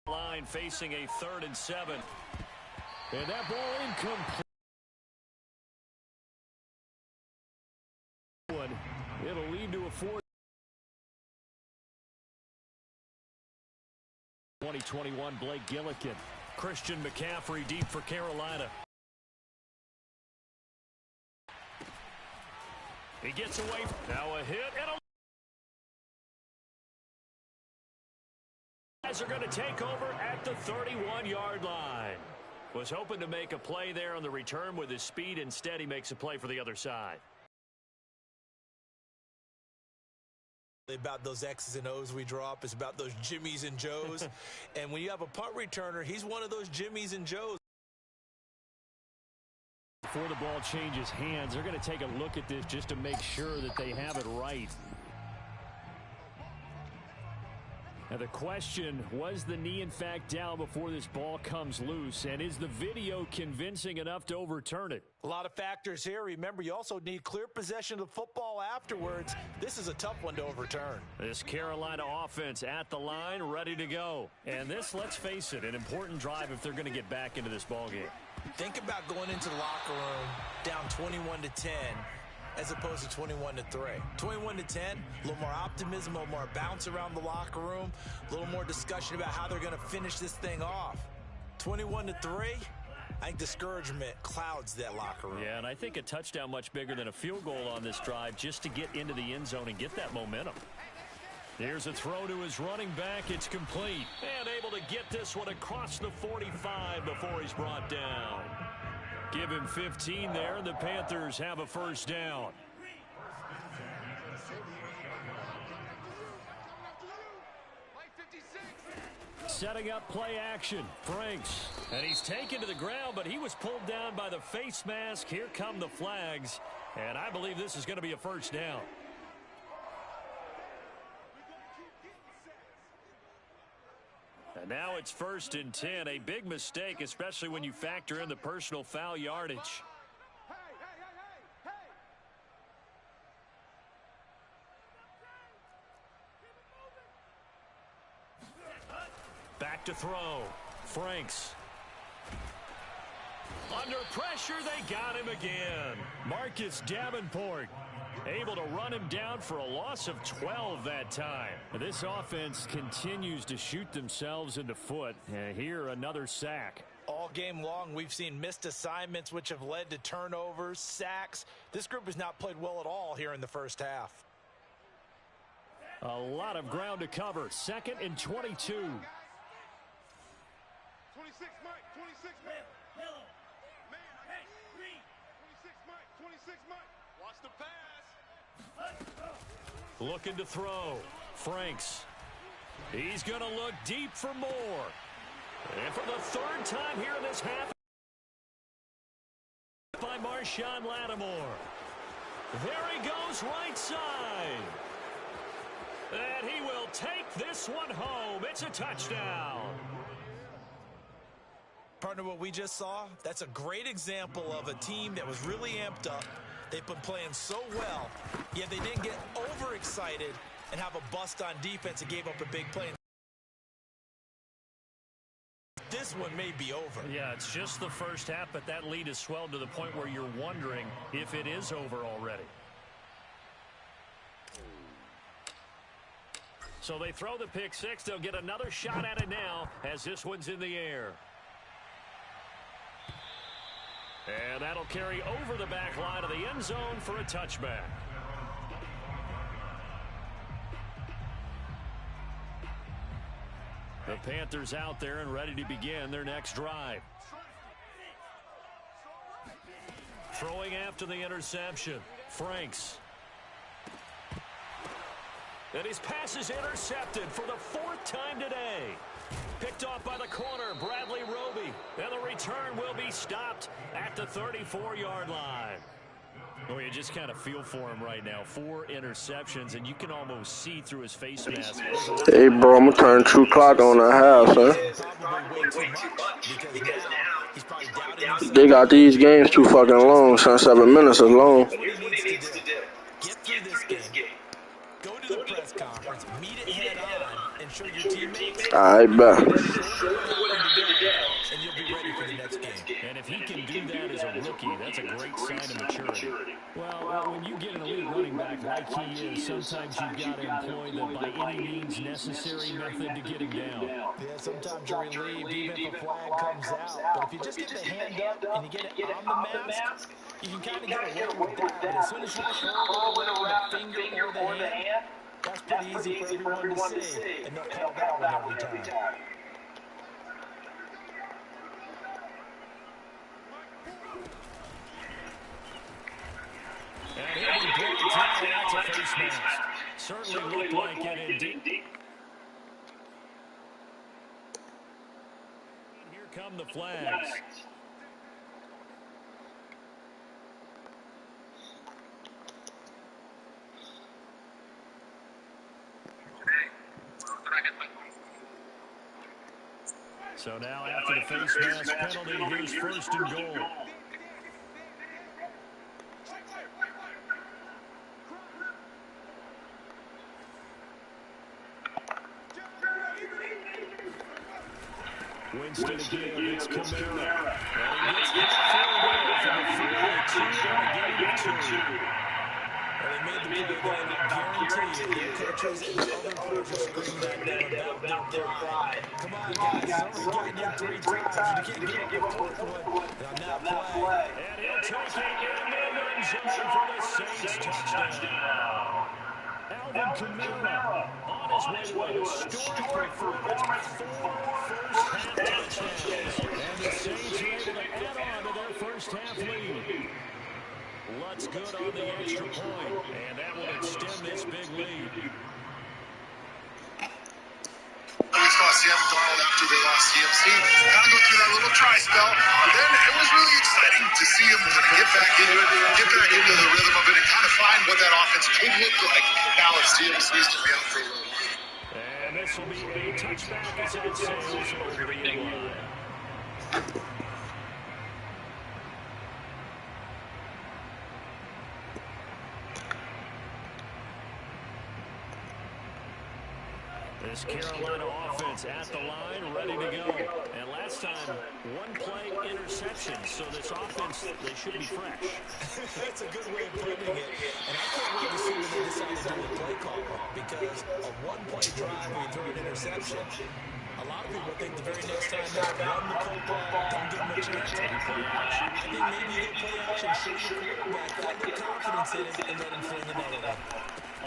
Line facing a 3rd and 7. And that ball incomplete. It'll lead to a 4th. 2021 Blake Gillikin. Christian McCaffrey deep for Carolina. He gets away. Now a hit and a... Guys are going to take over at the 31-yard line. Was hoping to make a play there on the return with his speed. Instead, he makes a play for the other side. About those X's and O's we drop. It's about those Jimmies and Joes. And when you have a punt returner, he's one of those Jimmies and Joes. Before the ball changes hands, they're going to take a look at this just to make sure that they have it right. Now the question, was the knee in fact down before this ball comes loose? And is the video convincing enough to overturn it? A lot of factors here. Remember, you also need clear possession of the football afterwards. This is a tough one to overturn. This Carolina offense at the line, ready to go. And this, let's face it, an important drive if they're going to get back into this ball game. Think about going into the locker room down 21-10. As opposed to 21-3. 21-10, a little more optimism, a little more bounce around the locker room, a little more discussion about how they're going to finish this thing off. 21-3, I think discouragement clouds that locker room. Yeah, and I think a touchdown much bigger than a field goal on this drive just to get into the end zone and get that momentum. Here's a throw to his running back. It's complete. And able to get this one across the 45 before he's brought down. Give him 15 there, and the Panthers have a 1st down. Setting up play action. Franks. And he's taken to the ground, but he was pulled down by the face mask. Here come the flags. And I believe this is going to be a 1st down. And now it's 1st and 10. A big mistake, especially when you factor in the personal foul yardage. Back to throw. Franks. Under pressure, they got him again. Marcus Davenport able to run him down for a loss of 12 that time. This offense continues to shoot themselves in the foot. And here, another sack. All game long, we've seen missed assignments, which have led to turnovers, sacks. This group has not played well at all here in the 1st half. A lot of ground to cover. 2nd and 22. 26, Mike. 26, Mike. Man, hey, 26, Mike. 26, Mike. Watch the pass. Looking to throw. Franks. He's going to look deep for more. And for the 3rd time here in this half, by Marshawn Lattimore. There he goes, right side. And he will take this one home. It's a touchdown. Partner, what we just saw, that's a great example of a team that was really amped up. They've been playing so well, yet they didn't get overexcited and have a bust on defense and gave up a big play. This one may be over. Yeah, it's just the 1st half, but that lead has swelled to the point where you're wondering if it is over already. So they throw the pick 6. They'll get another shot at it now as this one's in the air. And that'll carry over the back line of the end zone for a touchback. The Panthers out there and ready to begin their next drive. Throwing after the interception. Franks. And his pass is intercepted for the 4th time today. Picked off by the corner, Bradley Roby. And the return will be stopped at the 34-yard line. Oh, you just kind of feel for him right now. 4 interceptions, and you can almost see through his face mask. Hey, bro, I'm going to turn true clock on that half, son. They got these games too fucking long, son. 7 minutes is long. Get through this game. Go to the press conference, meet it head on, and reassure your teammates. I bet. Show them what happened today, and you'll be ready for the next game. And if he can do that as a rookie, that's a great sign of maturity. Well, when you get an elite running back like he is, sometimes you've got to employ the by any means necessary method to get him down. Yeah, sometimes you're relieved even if a flag comes out. But if you just get the hand up and you get it on the mask, you can kind of get away with that. But as soon as you curl it around the finger or the hand, that's pretty easy for everyone to see. And they'll call that one every time. And he'll be brought down. That's a face mask. Certainly looked like it indeed. Here come the flags. So now after the face mask penalty, here's first and goal. Winston again, it's Kamara. And he gets halfway from the 4-2 on a game of 2. Well, they made the play there, and I guarantee you, their coaches and other players are screaming that down about their pride. Come on, guys, it's already gotten you 3 times. You can't give up the 4th one on that play. And he'll take it in the end zone for the Saints touchdown. Alvin Kamara on his way to a historic performance with 4 first-half touchdowns. And the Saints are able to add on to their first-half lead. Lutz good on the extra point, and that will extend this big lead. We saw Sam Darnold after they lost CMC kind of go through that little dry spell, but then it was really exciting to see him kind of get back into it, get back into the rhythm of it, and kind of find what that offense could look like now if CMC's going to be out for a little while. And this will be a touchback as it sails over the end line. This Carolina offense at the line, ready to go. And last time, 1-play interception. So this offense, they should be fresh. That's a good way of putting it. And I can't wait to see when they decide to do the play call. Because a 1-play drive where you throw an interception, a lot of people think the very next time they run the football, don't give them a chance. I think maybe you get play action, show your quarterback, have the confidence in it, and let him fling another one.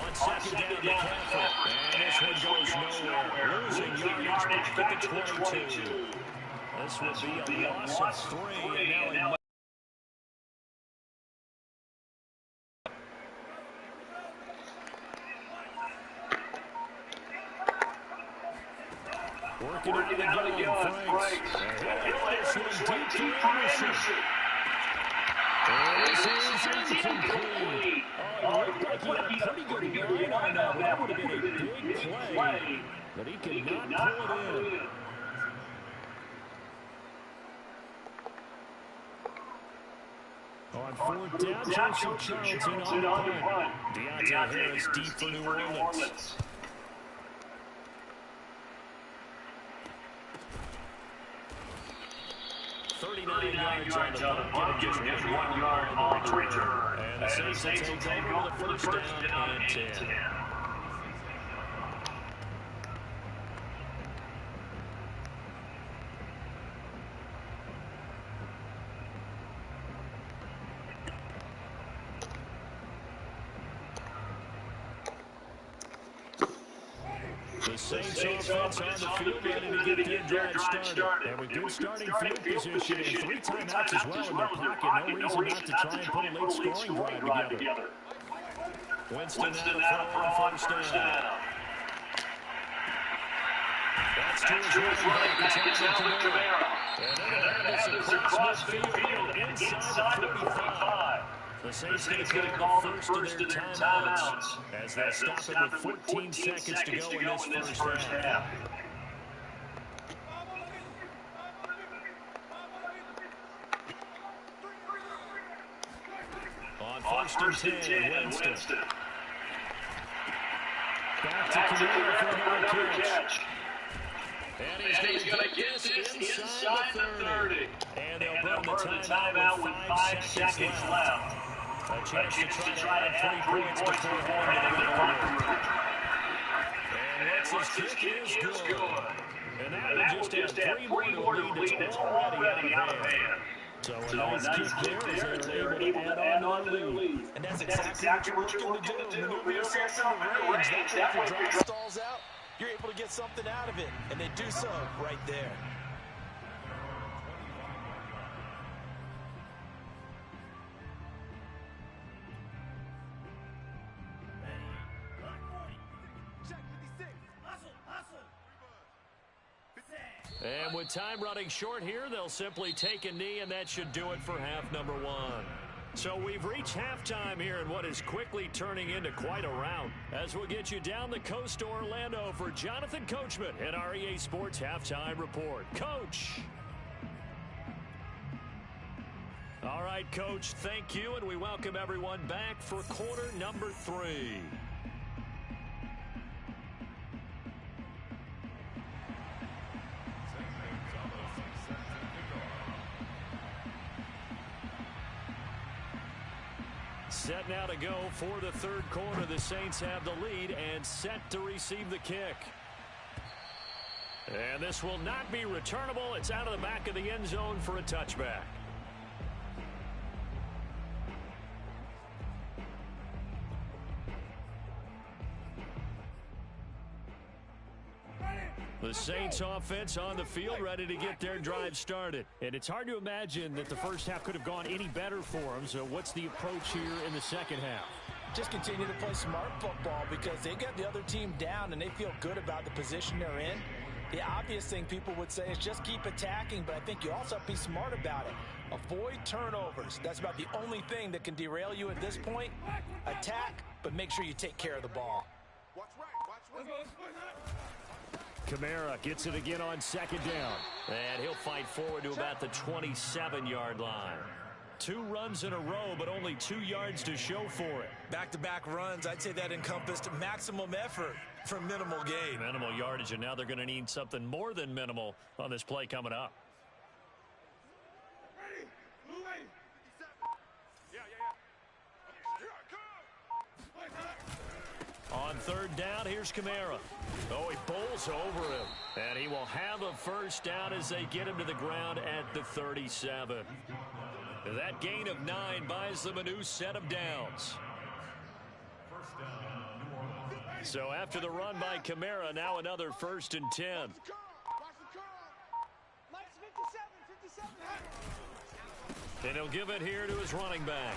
On second down, McCaffrey. And this one goes nowhere. Losing yardage back at the 22. This will be a loss of 3. And now working out of the gun, Franks. This one deep to Anderson. And this is incomplete. Oh, it looked like he had a pretty good line on that. That would have been a big play, but he could not pull it in. On 4th down, Joseph Charlton on the punt. Deontay Harris deep for New Orleans. Yards on the punt, giving just 1 yard on the return. And the Saints will take over the first down and 10. The Saints offense on the field ready to get their drive started. And with good starting field position and 3 timeouts as well in their pocket, no reason not to try and put a late scoring drive together. Winston now on first down. That's to his right back. It's Alvin Kamara. And they're going to have this across midfield inside the 45. The Saints going to take the first of their timeouts as they stop it with 14 seconds to go in this first half. On first and 10, Winston. Back back to Camino for another catch. And he's going to get this inside the 30. And they'll burn the timeout with 5 seconds left. A chance to try to add 3 points before heading to the locker room. And Lutz's kick is good. And that will just add 3 more to the lead that's already out of hand. So a nice kick there as they're able to add on to their lead. And that's exactly what you're looking to do. Maneuver yourself in the range. That way if your drive stalls out, you're able to get something out of it. And they do so right there. And with time running short here, they'll simply take a knee, and that should do it for half number 1. So we've reached halftime here in what is quickly turning into quite a rout. As we'll get you down the coast to Orlando for Jonathan Coachman in our EA Sports Halftime Report. Coach. All right, Coach, thank you, and we welcome everyone back for quarter number 3. Set now to go for the third quarter. The Saints have the lead and set to receive the kick. And this will not be returnable. It's out of the back of the end zone for a touchback. The Saints offense on the field ready to get their drive started. And it's hard to imagine that the first half could have gone any better for them. So what's the approach here in the second half? Just continue to play smart football because they got the other team down and they feel good about the position they're in. The obvious thing people would say is just keep attacking, but I think you also have to be smart about it. Avoid turnovers. That's about the only thing that can derail you at this point. Attack, but make sure you take care of the ball. Watch right, watch right. Kamara gets it again on second down. And he'll fight forward to about the 27-yard line. 2 runs in a row, but only 2 yards to show for it. Back-to-back runs, I'd say that encompassed maximum effort for minimal gain. Minimal yardage, and now they're going to need something more than minimal on this play coming up. Ready, move in. 57. Yeah. On third down, here's Kamara. Oh, he bowls over him. And he will have a first down as they get him to the ground at the 37. That gain of 9 buys them a new set of downs. So after the run by Kamara, now another 1st and 10. And he'll give it here to his running back.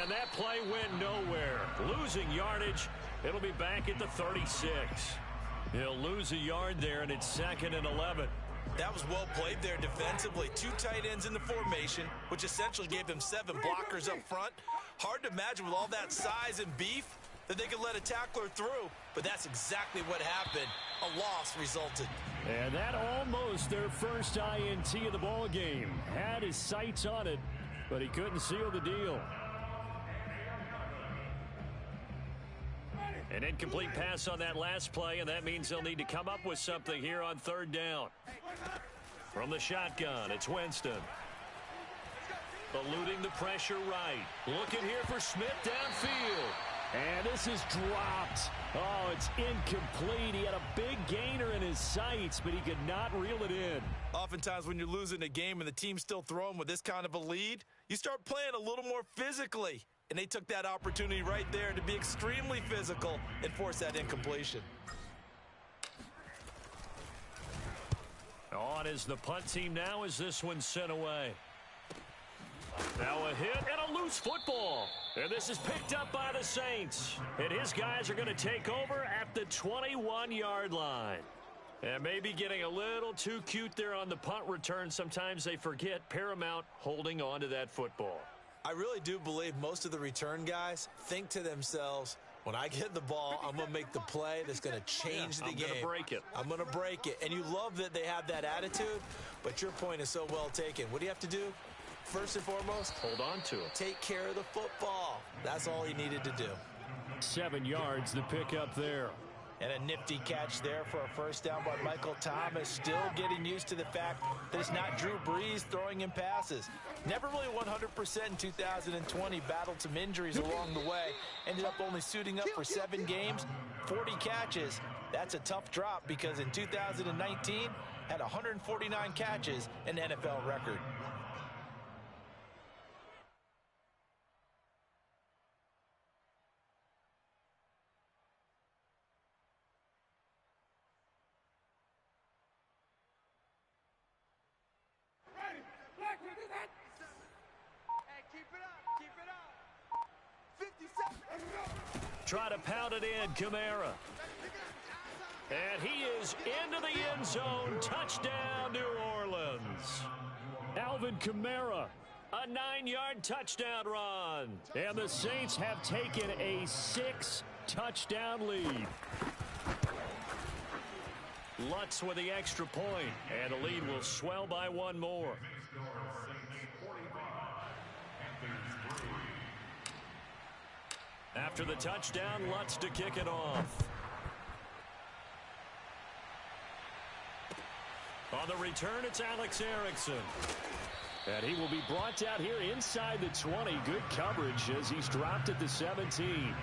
And that play went nowhere. Losing yardage. It'll be back at the 36. He'll lose a yard there, and it's 2nd and 11. That was well played there defensively. 2 tight ends in the formation, which essentially gave them 7 blockers up front. Hard to imagine with all that size and beef that they could let a tackler through, but that's exactly what happened. A loss resulted. And that almost their first INT of the ball game. Had his sights on it, but he couldn't seal the deal. An incomplete pass on that last play, and that means they'll need to come up with something here on third down. From the shotgun, it's Winston. Eluding the pressure right. Looking here for Smith downfield. And this is dropped. Oh, it's incomplete. He had a big gainer in his sights, but he could not reel it in. Oftentimes when you're losing a game and the team's still throwing with this kind of a lead, you start playing a little more physically. And they took that opportunity right there to be extremely physical and force that incompletion. On is the punt team now as this one's sent away. Now a hit and a loose football. And this is picked up by the Saints. And his guys are going to take over at the 21-yard line. And maybe getting a little too cute there on the punt return. Sometimes they forget paramount holding on to that football. I really do believe most of the return guys think to themselves, when I get the ball, I'm going to make the play that's going to change the game. I'm going to break it. I'm going to break it. And you love that they have that attitude, but your point is so well taken. What do you have to do? First and foremost, hold on to it. Take care of the football. That's all he needed to do. 7 yards, the pick up there. And a nifty catch there for a first down by Michael Thomas. Still getting used to the fact that it's not Drew Brees throwing him passes. Never really 100% in 2020. Battled some injuries along the way. Ended up only suiting up for 7 games, 40 catches. That's a tough drop because in 2019, had 149 catches, an NFL record. Try to pound it in, Kamara. And he is into the end zone. Touchdown, New Orleans. Alvin Kamara, a 9-yard touchdown run. And the Saints have taken a 6-touchdown lead. Lutz with the extra point, and the lead will swell by 1 more. After the touchdown, Lutz to kick it off. On the return, it's Alex Erickson. And he will be brought down here inside the 20. Good coverage as he's dropped at the 17.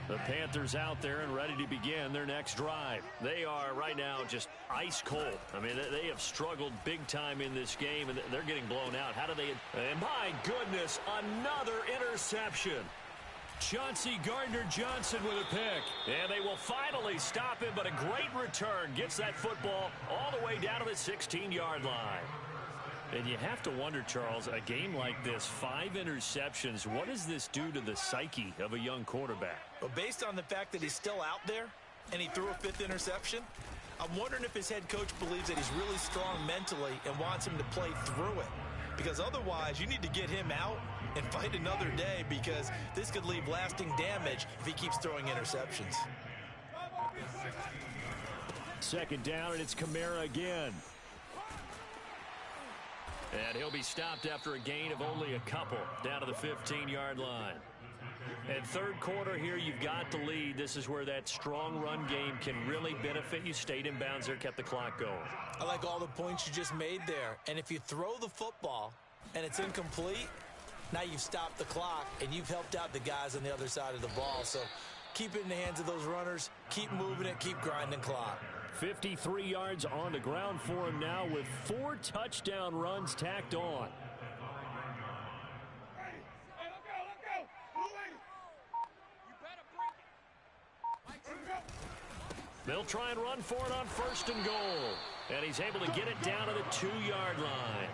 The Panthers out there and ready to begin their next drive. They are right now just ice cold. I mean, they have struggled big time in this game, and they're getting blown out. How do they? And my goodness, another interception. Chauncey Gardner-Johnson with a pick. And they will finally stop him, but a great return. Gets that football all the way down to the 16-yard line. And you have to wonder, Charles, a game like this, 5 interceptions, what does this do to the psyche of a young quarterback? Well, based on the fact that he's still out there and he threw a 5th interception, I'm wondering if his head coach believes that he's really strong mentally and wants him to play through it. Because otherwise, you need to get him out and fight another day, because this could leave lasting damage if he keeps throwing interceptions. 2nd down, and it's Kamara again. And he'll be stopped after a gain of only a couple down to the 15-yard line. And 3rd quarter here, you've got the lead. This is where that strong run game can really benefit you. Stayed in bounds there, kept the clock going. I like all the points you just made there. And if you throw the football and it's incomplete, now you've stopped the clock and you've helped out the guys on the other side of the ball. So keep it in the hands of those runners. Keep moving it. Keep grinding clock. 53 yards on the ground for him now with 4 touchdown runs tacked on. They'll try and run for it on 1st and goal. And he's able to get it down to the 2-yard line.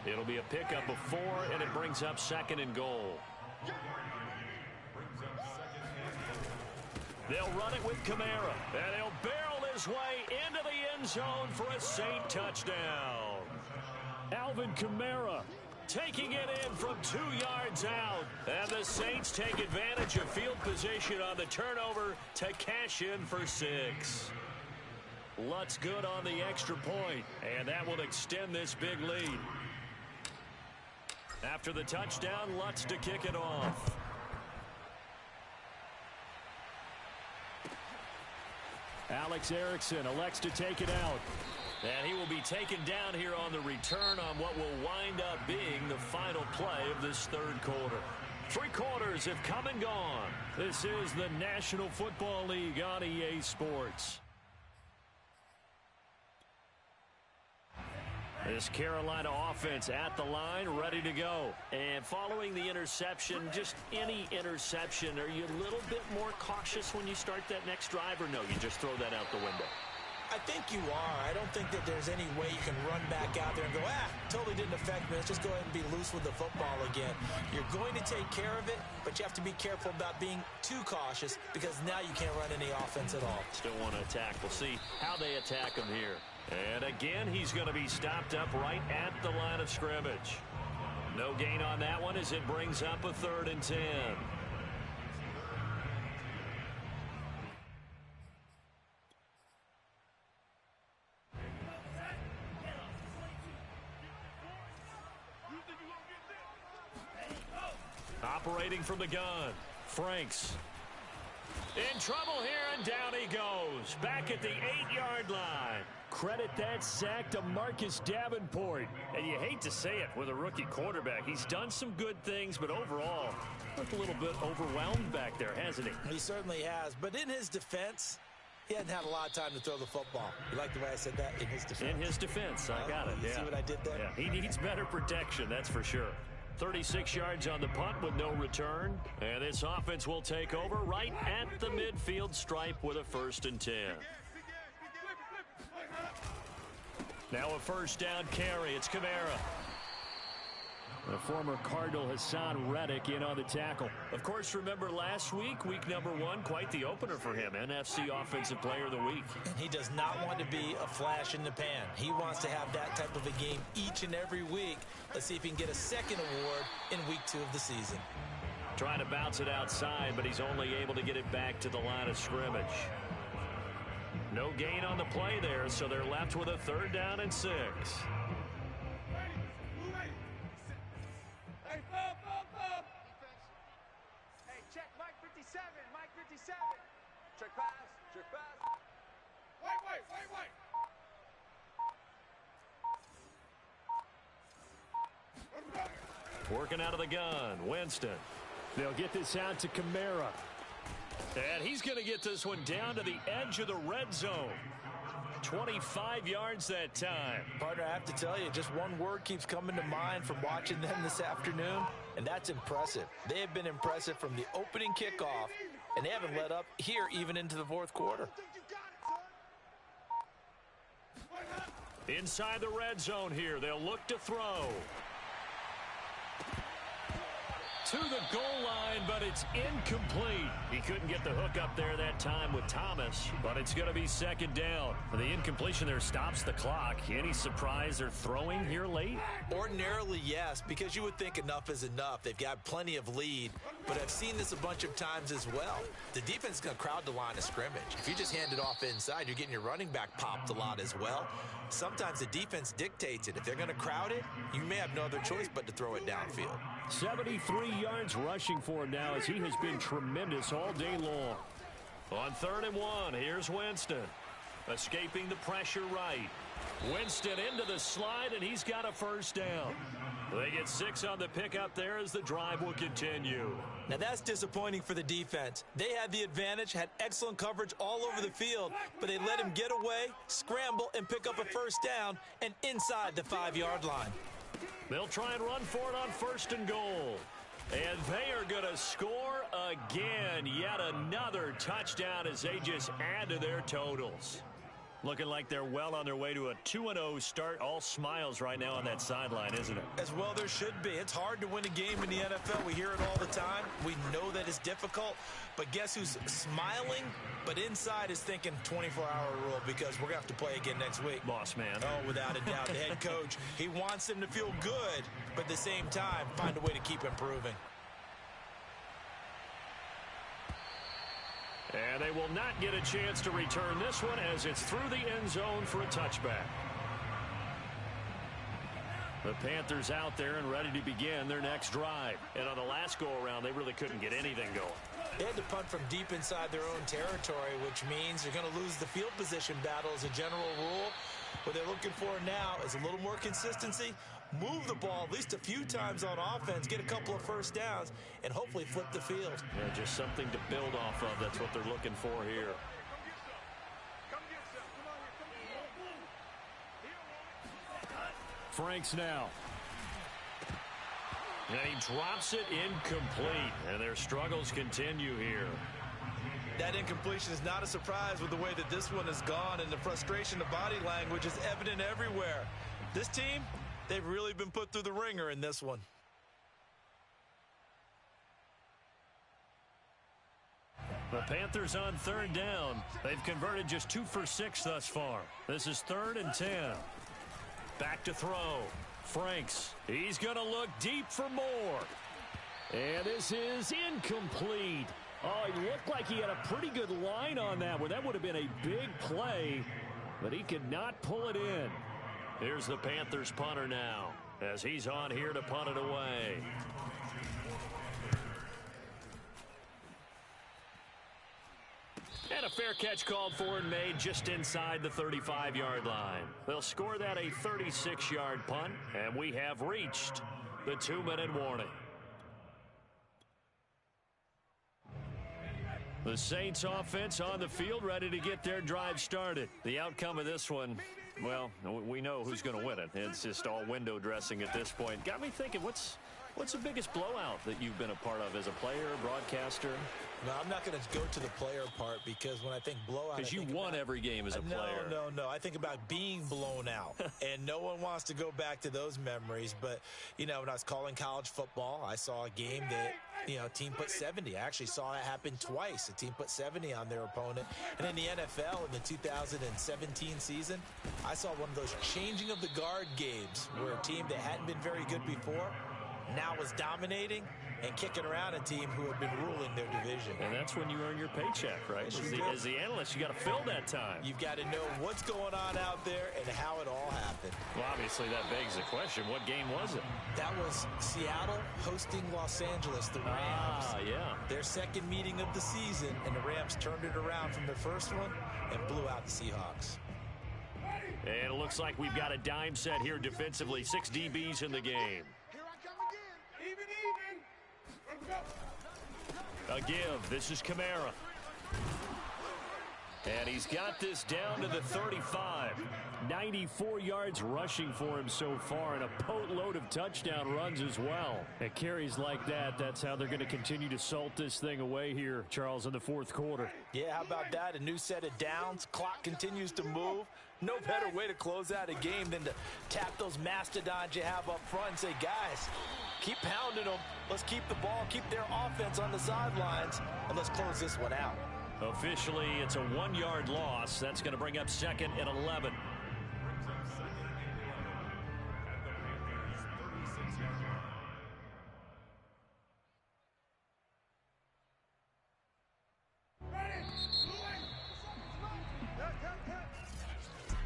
It'll be a pickup of 4, and it brings up 2nd and goal. They'll run it with Kamara, and he'll barrel his way into the end zone for a Saint touchdown. Alvin Kamara taking it in from 2 yards out. And the Saints take advantage of field position on the turnover to cash in for 6. Lutz good on the extra point, and that will extend this big lead. After the touchdown, Lutz to kick it off. Alex Erickson elects to take it out. And he will be taken down here on the return on what will wind up being the final play of this 3rd quarter. 3 quarters have come and gone. This is the National Football League on EA Sports. This Carolina offense at the line, ready to go. And following the interception, just any interception, are you a little bit more cautious when you start that next drive, or no, you just throw that out the window? I think you are. I don't think that there's any way you can run back out there and go, totally didn't affect me. Let's just go ahead and be loose with the football again. You're going to take care of it, but you have to be careful about being too cautious, because now you can't run any offense at all. Still want to attack. We'll see how they attack him here. And again, he's going to be stopped up right at the line of scrimmage. No gain on that one as it brings up a 3rd and 10. Operating from the gun, Franks. In trouble here, and down he goes. Back at the 8-yard line. Credit that sack to Marcus Davenport. And you hate to say it with a rookie quarterback. He's done some good things, but overall, looked a little bit overwhelmed back there, hasn't he? He certainly has. But in his defense, he hadn't had a lot of time to throw the football. You like the way I said that? In his defense. In his defense, I got it. You see what I did there? Yeah, he needs better protection, that's for sure. 36 yards on the punt with no return. And this offense will take over right at the midfield stripe with a 1st and 10. Now a 1st down carry. It's Kamara. The former Cardinal Hassan Reddick in on the tackle. Of course, remember last week, week number 1, quite the opener for him. NFC Offensive Player of the Week. And he does not want to be a flash in the pan. He wants to have that type of a game each and every week. Let's see if he can get a second award in week 2 of the season. Trying to bounce it outside, but he's only able to get it back to the line of scrimmage. No gain on the play there, so they're left with a 3rd down and 6. Hey, check Mike 57. Mike 57. Check pass. Check pass. Wait. Working out of the gun, Winston. They'll get this out to Kamara. And he's going to get this one down to the edge of the red zone. 25 yards that time. Partner, I have to tell you, just one word keeps coming to mind from watching them this afternoon, and that's impressive. They have been impressive from the opening kickoff, and they haven't let up here even into the 4th quarter. Inside the red zone here, they'll look to throw. To the goal line, but it's incomplete. He couldn't get the hook up there that time with Thomas, but it's going to be 2nd down. The incompletion there stops the clock. Any surprise they're throwing here late? Ordinarily, yes, because you would think enough is enough. They've got plenty of lead, but I've seen this a bunch of times as well. The defense is going to crowd the line of scrimmage. If you just hand it off inside, you're getting your running back popped a lot as well. Sometimes the defense dictates it. If they're going to crowd it, you may have no other choice but to throw it downfield. 73 yards rushing for him now as he has been tremendous all day long. On 3rd and 1, here's Winston. Escaping the pressure right. Winston into the slide, and he's got a 1st down. They get 6 on the pickup there as the drive will continue. Now that's disappointing for the defense. They had the advantage, had excellent coverage all over the field, but they let him get away, scramble, and pick up a 1st down, and inside the 5-yard line. They'll try and run for it on 1st and goal. And they are going to score again. Yet another touchdown as they just add to their totals. Looking like they're well on their way to a 2-0 start. All smiles right now on that sideline, isn't it? As well there should be. It's hard to win a game in the NFL. We hear it all the time. We know that it's difficult. But guess who's smiling? But inside is thinking 24-hour rule because we're going to have to play again next week. Boss man. Oh, without a doubt. The head coach, he wants them to feel good, but at the same time, find a way to keep improving. And they will not get a chance to return this one as it's through the end zone for a touchback. The Panthers out there and ready to begin their next drive. And on the last go-around, they really couldn't get anything going. They had to punt from deep inside their own territory, which means they're going to lose the field position battle as a general rule. What they're looking for now is a little more consistency, move the ball at least a few times on offense, get a couple of 1st downs, and hopefully flip the field. Yeah, just something to build off of. That's what they're looking for here. Franks now. And he drops it incomplete. And their struggles continue here. That incompletion is not a surprise with the way that this one has gone, and the frustration of body language is evident everywhere. This team, they've really been put through the ringer in this one. The Panthers on 3rd down. They've converted just 2 for 6 thus far. This is 3rd and 10. Back to throw. Franks. He's going to look deep for more. And this is incomplete. Oh, he looked like he had a pretty good line on that one. That would have been a big play, but he could not pull it in. Here's the Panthers punter now as he's on here to punt it away. And a fair catch called for and made just inside the 35-yard line. They'll score that a 36-yard punt, and we have reached the 2-minute warning. The Saints offense on the field, ready to get their drive started. The outcome of this one, well, we know who's going to win it. It's just all window dressing at this point. Got me thinking, what's the biggest blowout that you've been a part of as a player, broadcaster? No, I'm not going to go to the player part because when I think blowout, because you won every game as a player. No. I think about being blown out, and no one wants to go back to those memories. But, you know, when I was calling college football, I saw a game that, you know, a team put 70. I actually saw it happen twice. A team put 70 on their opponent. And in the NFL, in the 2017 season, I saw one of those changing of the guard games where a team that hadn't been very good before now was dominating and kicking around a team who had been ruling their division. And that's when you earn your paycheck, right? As the analyst, you got to fill that time. You've got to know what's going on out there and how it all happened. Well, obviously, that begs the question, what game was it? That was Seattle hosting Los Angeles, the Rams. Ah, yeah. Their second meeting of the season, and the Rams turned it around from their first one and blew out the Seahawks. And it looks like we've got a dime set here defensively. 6 DBs in the game. A give. This is Kamara. And he's got this down to the 35. 94 yards rushing for him so far, and a boatload of touchdown runs as well. At carries like that, that's how they're going to continue to salt this thing away here, Charles, in the fourth quarter. Yeah, how about that? A new set of downs. Clock continues to move. No better way to close out a game than to tap those mastodons you have up front and say, guys, keep pounding them. Let's keep the ball, keep their offense on the sidelines, and let's close this one out. Officially, it's a 1-yard loss. That's going to bring up second and 11.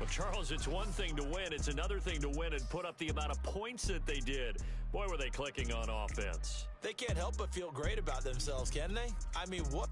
Well, Charles, it's one thing to win. It's another thing to win and put up the amount of points that they did. Boy, were they clicking on offense. They can't help but feel great about themselves, can they? I mean, what